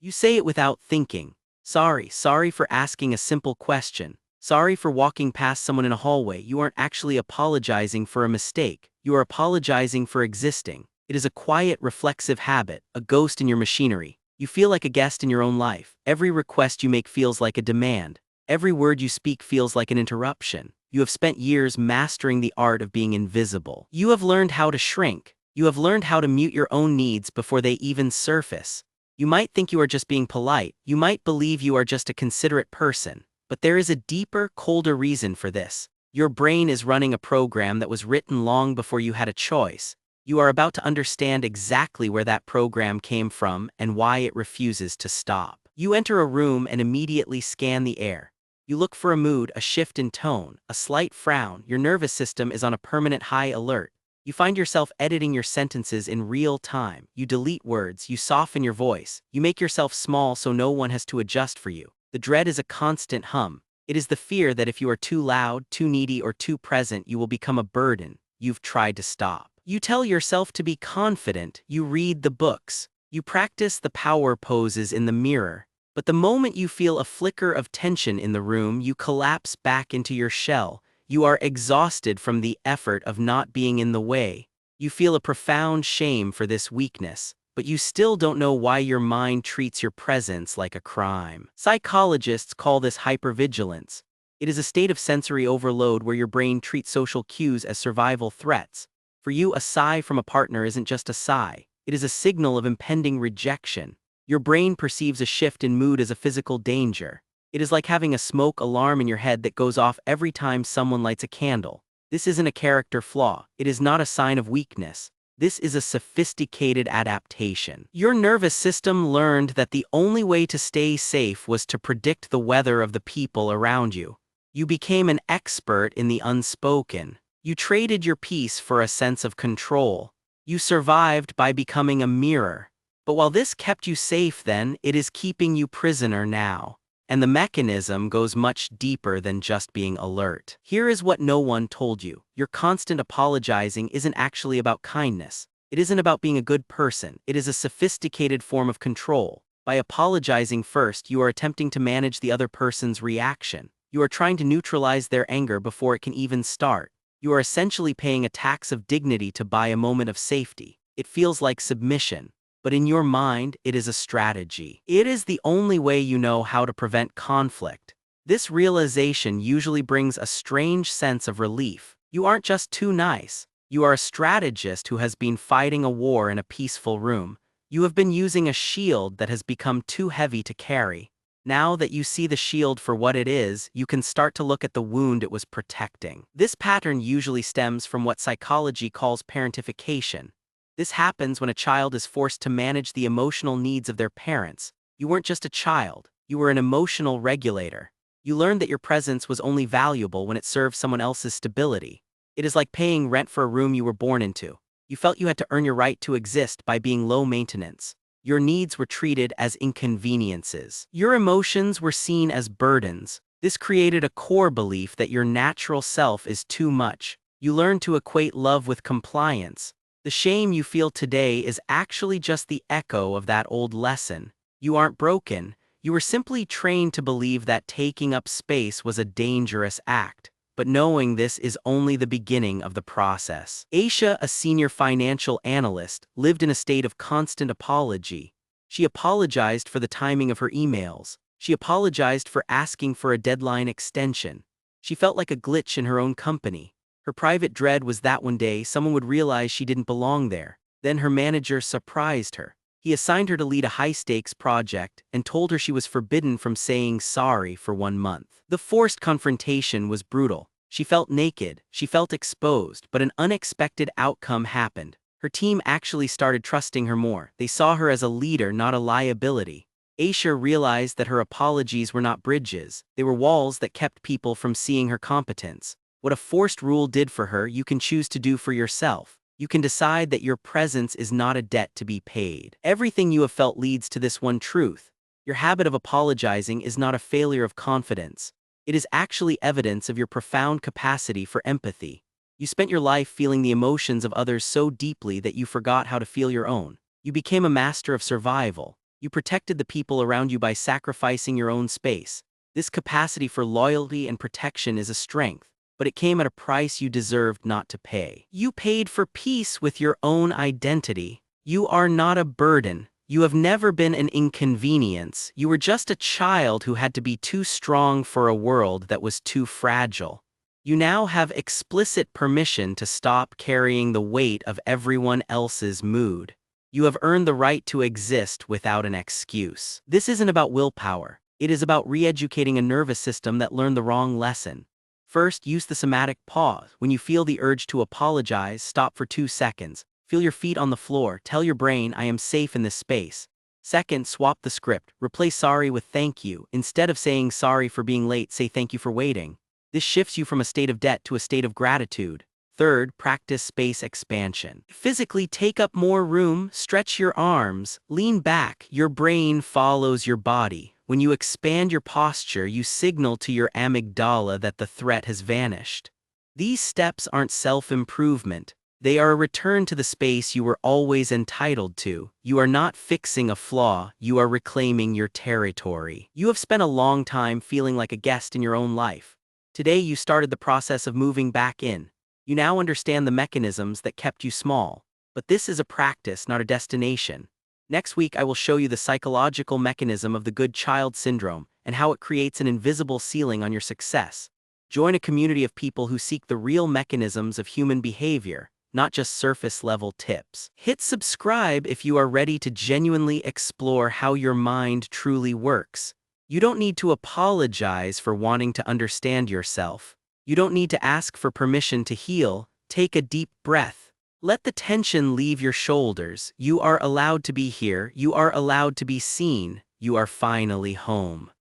You say it without thinking. Sorry for asking a simple question. Sorry for walking past someone in a hallway. You aren't actually apologizing for a mistake. You are apologizing for existing. It is a quiet, reflexive habit, a ghost in your machinery. You feel like a guest in your own life. Every request you make feels like a demand. Every word you speak feels like an interruption. You have spent years mastering the art of being invisible. You have learned how to shrink. You have learned how to mute your own needs before they even surface. You might think you are just being polite. You might believe you are just a considerate person. But there is a deeper, colder reason for this. Your brain is running a program that was written long before you had a choice. You are about to understand exactly where that program came from and why it refuses to stop. You enter a room and immediately scan the air. You look for a mood, a shift in tone, a slight frown. Your nervous system is on a permanent high alert. You find yourself editing your sentences in real time. You delete words, you soften your voice, you make yourself small so no one has to adjust for you. The dread is a constant hum. It is the fear that if you are too loud, too needy, or too present, you will become a burden. You've tried to stop. You tell yourself to be confident. You read the books. You practice the power poses in the mirror. But the moment you feel a flicker of tension in the room, you collapse back into your shell. You are exhausted from the effort of not being in the way. You feel a profound shame for this weakness, but you still don't know why your mind treats your presence like a crime. Psychologists call this hypervigilance. It is a state of sensory overload where your brain treats social cues as survival threats. For you, a sigh from a partner isn't just a sigh. It is a signal of impending rejection. Your brain perceives a shift in mood as a physical danger. It is like having a smoke alarm in your head that goes off every time someone lights a candle. This isn't a character flaw. It is not a sign of weakness. This is a sophisticated adaptation. Your nervous system learned that the only way to stay safe was to predict the weather of the people around you. You became an expert in the unspoken. You traded your peace for a sense of control. You survived by becoming a mirror. But while this kept you safe then, it is keeping you prisoner now. And the mechanism goes much deeper than just being alert. Here is what no one told you. Your constant apologizing isn't actually about kindness. It isn't about being a good person. It is a sophisticated form of control. By apologizing first, you are attempting to manage the other person's reaction. You are trying to neutralize their anger before it can even start. You are essentially paying a tax of dignity to buy a moment of safety. It feels like submission. But in your mind, it is a strategy. It is the only way you know how to prevent conflict. This realization usually brings a strange sense of relief. You aren't just too nice. You are a strategist who has been fighting a war in a peaceful room. You have been using a shield that has become too heavy to carry. Now that you see the shield for what it is, you can start to look at the wound it was protecting. This pattern usually stems from what psychology calls parentification. This happens when a child is forced to manage the emotional needs of their parents. You weren't just a child, you were an emotional regulator. You learned that your presence was only valuable when it served someone else's stability. It is like paying rent for a room you were born into. You felt you had to earn your right to exist by being low maintenance. Your needs were treated as inconveniences. Your emotions were seen as burdens. This created a core belief that your natural self is too much. You learned to equate love with compliance. The shame you feel today is actually just the echo of that old lesson. You aren't broken. You were simply trained to believe that taking up space was a dangerous act. But knowing this is only the beginning of the process. Aisha, a senior financial analyst, lived in a state of constant apology. She apologized for the timing of her emails. She apologized for asking for a deadline extension. She felt like a glitch in her own company. Her private dread was that one day someone would realize she didn't belong there. Then her manager surprised her. He assigned her to lead a high-stakes project and told her she was forbidden from saying sorry for 1 month. The forced confrontation was brutal. She felt naked, she felt exposed, but an unexpected outcome happened. Her team actually started trusting her more. They saw her as a leader, not a liability. Aisha realized that her apologies were not bridges. They were walls that kept people from seeing her competence. What a forced rule did for her, you can choose to do for yourself. You can decide that your presence is not a debt to be paid. Everything you have felt leads to this one truth. Your habit of apologizing is not a failure of confidence. It is actually evidence of your profound capacity for empathy. You spent your life feeling the emotions of others so deeply that you forgot how to feel your own. You became a master of survival. You protected the people around you by sacrificing your own space. This capacity for loyalty and protection is a strength, but it came at a price you deserved not to pay. You paid for peace with your own identity. You are not a burden. You have never been an inconvenience. You were just a child who had to be too strong for a world that was too fragile. You now have explicit permission to stop carrying the weight of everyone else's mood. You have earned the right to exist without an excuse. This isn't about willpower. It is about re-educating a nervous system that learned the wrong lesson. First, use the somatic pause. When you feel the urge to apologize, stop for 2 seconds. Feel your feet on the floor. Tell your brain, I am safe in this space. Second, swap the script. Replace sorry with thank you. Instead of saying sorry for being late, say thank you for waiting. This shifts you from a state of debt to a state of gratitude. Third, practice space expansion. Physically take up more room, stretch your arms, lean back. Your brain follows your body. When you expand your posture, you signal to your amygdala that the threat has vanished. These steps aren't self-improvement. They are a return to the space you were always entitled to. You are not fixing a flaw, you are reclaiming your territory. You have spent a long time feeling like a guest in your own life. Today you started the process of moving back in. You now understand the mechanisms that kept you small. But this is a practice, not a destination. Next week I will show you the psychological mechanism of the good child syndrome and how it creates an invisible ceiling on your success. Join a community of people who seek the real mechanisms of human behavior, not just surface-level tips. Hit subscribe if you are ready to genuinely explore how your mind truly works. You don't need to apologize for wanting to understand yourself. You don't need to ask for permission to heal. Take a deep breath. Let the tension leave your shoulders. You are allowed to be here. You are allowed to be seen. You are finally home.